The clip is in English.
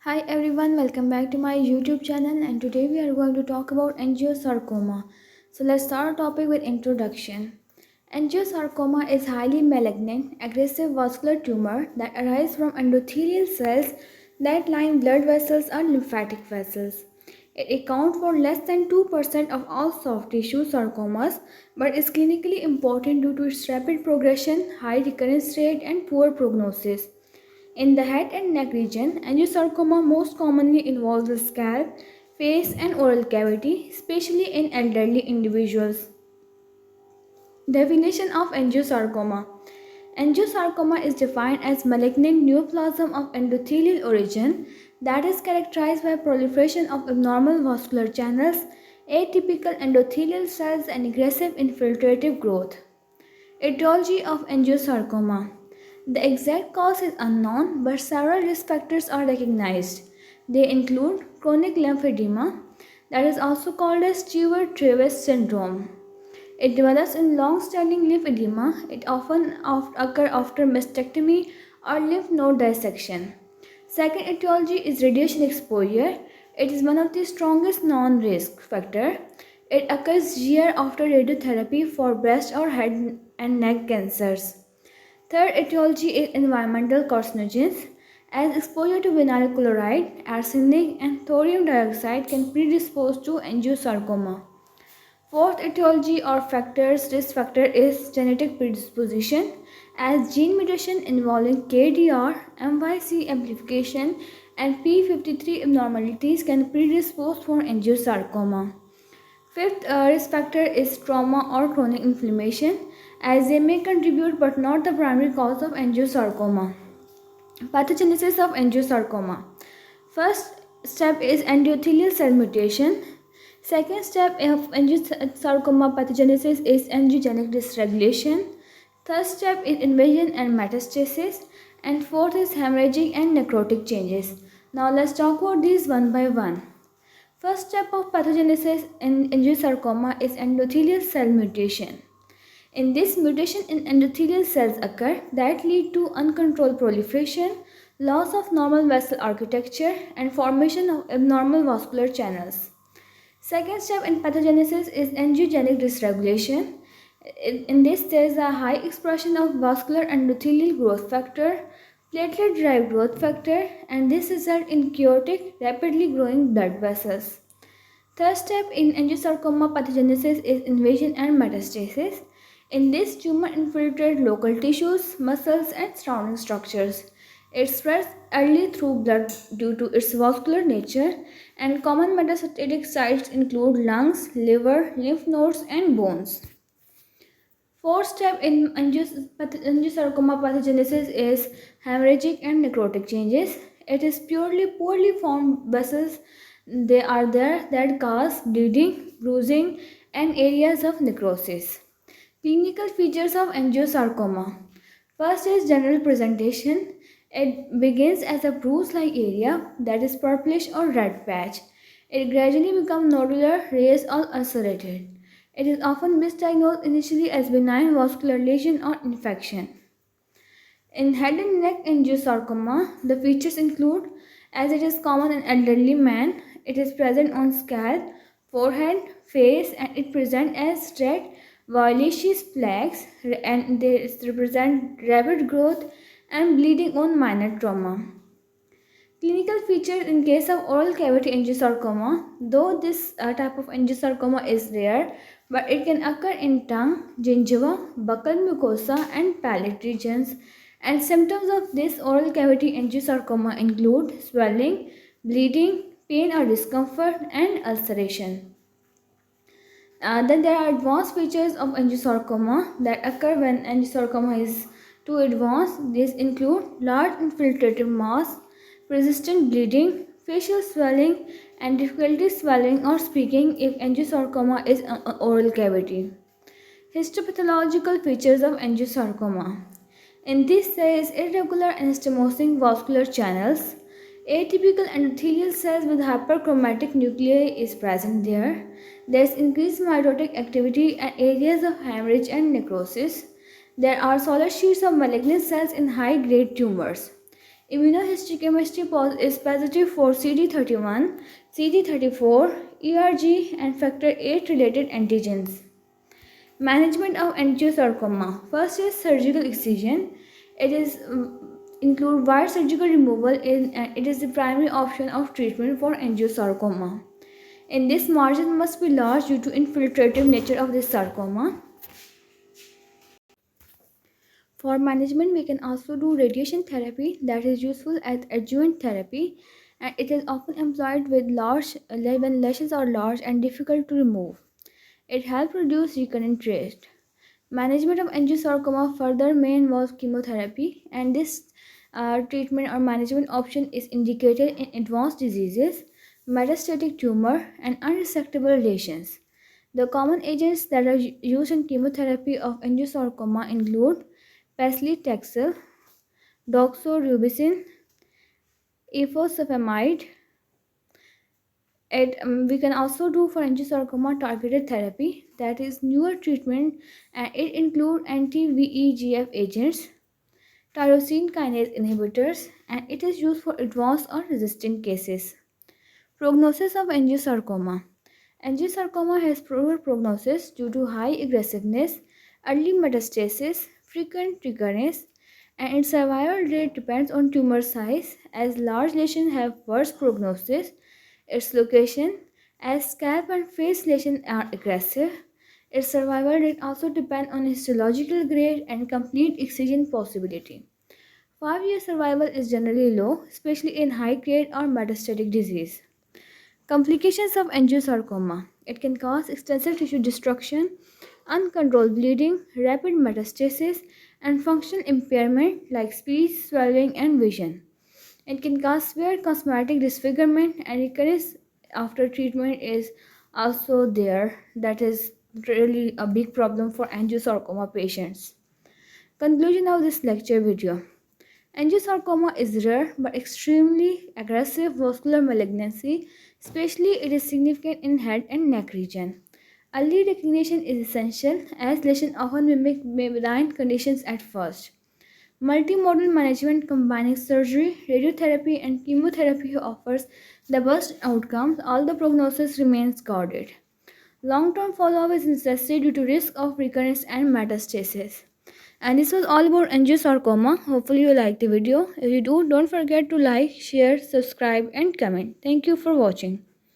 Hi everyone, welcome back to my YouTube channel and today we are going to talk about angiosarcoma. So let's start our topic with introduction. Angiosarcoma is highly malignant, aggressive vascular tumor that arises from endothelial cells that line blood vessels or lymphatic vessels. It accounts for less than 2% of all soft tissue sarcomas but is clinically important due to its rapid progression, high recurrence rate and poor prognosis. In the head and neck region, angiosarcoma most commonly involves the scalp, face, and oral cavity, especially in elderly individuals. Definition of angiosarcoma. Angiosarcoma is defined as malignant neoplasm of endothelial origin that is characterized by proliferation of abnormal vascular channels, atypical endothelial cells, and aggressive infiltrative growth. Etiology of angiosarcoma. The exact cause is unknown, but several risk factors are recognized. They include chronic lymphedema, that is also called as Stewart-Travis syndrome. It develops in long-standing lymphedema. It often occurs after mastectomy or lymph node dissection. Second etiology is radiation exposure. It is one of the strongest non-risk factor. It occurs year after radiotherapy for breast or head and neck cancers. Third etiology is environmental carcinogens, as exposure to vinyl chloride, arsenic, and thorium dioxide can predispose to angiosarcoma. Fourth etiology or risk factor is genetic predisposition, as gene mutation involving KDR, MYC amplification, and P53 abnormalities can predispose for angiosarcoma. Fifth risk factor is trauma or chronic inflammation, as they may contribute but not the primary cause of angiosarcoma. Pathogenesis of angiosarcoma. First step is endothelial cell mutation. Second step of angiosarcoma pathogenesis is angiogenic dysregulation. Third step is invasion and metastasis. And fourth is hemorrhagic and necrotic changes. Now let's talk about these one by one. First step of pathogenesis in angiosarcoma is endothelial cell mutation. In this, mutation in endothelial cells occur that lead to uncontrolled proliferation, loss of normal vessel architecture, and formation of abnormal vascular channels. Second step in pathogenesis is angiogenic dysregulation. In this, there is a high expression of vascular endothelial growth factor, platelet-derived growth factor, and this results in chaotic, rapidly growing blood vessels. Third step in angiosarcoma pathogenesis is invasion and metastasis. In this, tumor infiltrates local tissues, muscles, and surrounding structures. It spreads early through blood due to its vascular nature, and common metastatic sites include lungs, liver, lymph nodes, and bones. Fourth step in angiosarcoma pathogenesis is hemorrhagic and necrotic changes. It is purely poorly formed vessels. They are there that cause bleeding, bruising, and areas of necrosis. Clinical features of angiosarcoma. First is general presentation. It begins as a bruise-like area that is purplish or red patch. It gradually becomes nodular, raised, or ulcerated. It is often misdiagnosed initially as benign vascular lesion or infection. In head and neck angiosarcoma, the features include, as it is common in elderly men, it is present on scalp, forehead, face, and it presents as red violaceous plaques, and they represent rapid growth and bleeding on minor trauma. Clinical features in case of oral cavity angiosarcoma, though this type of angiosarcoma is rare, but it can occur in tongue, gingiva, buccal mucosa, and palate regions. And symptoms of this oral cavity angiosarcoma include swelling, bleeding, pain or discomfort, and ulceration. Then there are advanced features of angiosarcoma that occur when angiosarcoma is too advanced. These include large infiltrative mass, persistent bleeding, facial swelling, and difficulty swallowing or speaking if angiosarcoma is an oral cavity. Histopathological features of angiosarcoma. In this there is irregular anastomosing vascular channels. Atypical endothelial cells with hyperchromatic nuclei is present there. There is increased mitotic activity and areas of hemorrhage and necrosis. There are solid sheets of malignant cells in high-grade tumors. Immunohistochemistry is positive for CD31, CD34, ERG, and factor VIII related antigens. Management of angiosarcoma. First is surgical excision. It is include wide surgical removal it is the primary option of treatment for angiosarcoma. In this, margin must be large due to infiltrative nature of this sarcoma. For management, we can also do radiation therapy that is useful as adjuvant therapy, and it is often employed with large when lesions are large and difficult to remove. It helps reduce recurrent rate. Management of angiosarcoma further may involve chemotherapy, and this treatment or management option is indicated in advanced diseases, metastatic tumor, and unresectable lesions. The common agents that are used in chemotherapy of angiosarcoma include paclitaxel, doxorubicin, ifosfamide. We can also do for angiosarcoma targeted therapy, that is newer treatment, and it include anti-VEGF agents, tyrosine kinase inhibitors, and it is used for advanced or resistant cases. Prognosis of angiosarcoma. Angiosarcoma has poor prognosis due to high aggressiveness, early metastasis, frequent recurrence, and its survival rate depends on tumor size, as large lesions have worse prognosis. Its location, as scalp and face lesions are aggressive. Its survival rate also depends on histological grade and complete excision possibility. 5-year survival is generally low, especially in high grade or metastatic disease. Complications of angiosarcoma. It can cause extensive tissue destruction, uncontrolled bleeding, rapid metastasis, and functional impairment like speech, swallowing, and vision. It can cause severe cosmetic disfigurement, and recurrence after treatment is also there. That is really a big problem for angiosarcoma patients. Conclusion of this lecture video. Angiosarcoma is rare but extremely aggressive vascular malignancy, especially it is significant in head and neck region. Early recognition is essential as lesions often mimic benign conditions at first. Multimodal management combining surgery, radiotherapy, and chemotherapy offers the best outcomes, although prognosis remains guarded. Long-term follow-up is necessary due to risk of recurrence and metastasis. And this was all about angiosarcoma. Hopefully you liked the video. If you do, don't forget to like, share, subscribe, and comment. Thank you for watching.